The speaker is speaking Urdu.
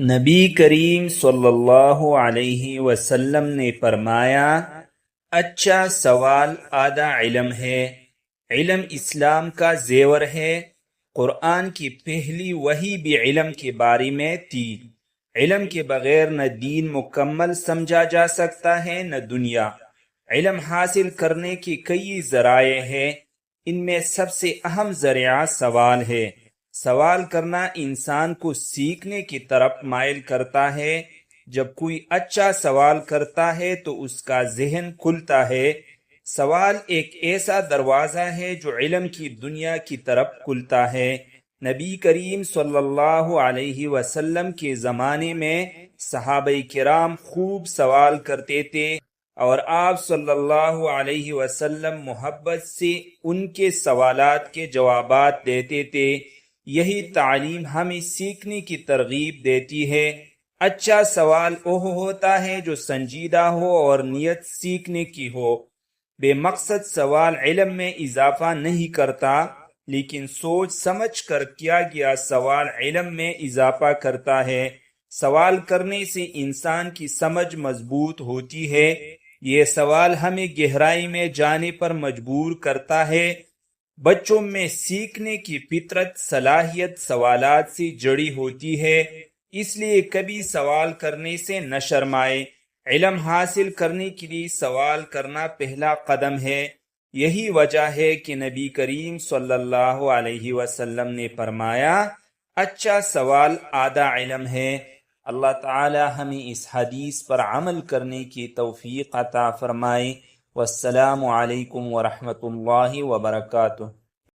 نبی کریم صلی اللہ علیہ وسلم نے فرمایا، اچھا سوال آدھا علم ہے۔ علم اسلام کا زیور ہے۔ قرآن کی پہلی وحی بھی علم کے بارے میں تھی۔ علم کے بغیر نہ دین مکمل سمجھا جا سکتا ہے نہ دنیا۔ علم حاصل کرنے کی کئی ذرائع ہیں، ان میں سب سے اہم ذریعہ سوال ہے۔ سوال کرنا انسان کو سیکھنے کی طرف مائل کرتا ہے۔ جب کوئی اچھا سوال کرتا ہے تو اس کا ذہن کھلتا ہے۔ سوال ایک ایسا دروازہ ہے جو علم کی دنیا کی طرف کھلتا ہے۔ نبی کریم صلی اللہ علیہ وسلم کے زمانے میں صحابہ کرام خوب سوال کرتے تھے اور آپ صلی اللہ علیہ وسلم محبت سے ان کے سوالات کے جوابات دیتے تھے۔ یہی تعلیم ہمیں سیکھنے کی ترغیب دیتی ہے۔ اچھا سوال وہ ہوتا ہے جو سنجیدہ ہو اور نیت سیکھنے کی ہو۔ بے مقصد سوال علم میں اضافہ نہیں کرتا، لیکن سوچ سمجھ کر کیا گیا سوال علم میں اضافہ کرتا ہے۔ سوال کرنے سے انسان کی سمجھ مضبوط ہوتی ہے۔ یہ سوال ہمیں گہرائی میں جانے پر مجبور کرتا ہے۔ بچوں میں سیکھنے کی فطرت صلاحیت سوالات سے جڑی ہوتی ہے، اس لیے کبھی سوال کرنے سے نہ شرمائے۔ علم حاصل کرنے کے لیے سوال کرنا پہلا قدم ہے۔ یہی وجہ ہے کہ نبی کریم صلی اللہ علیہ وسلم نے فرمایا، اچھا سوال آدھا علم ہے۔ اللہ تعالی ہمیں اس حدیث پر عمل کرنے کی توفیق عطا فرمائے۔ والسلام علیکم ورحمۃ اللہ وبرکاتہ۔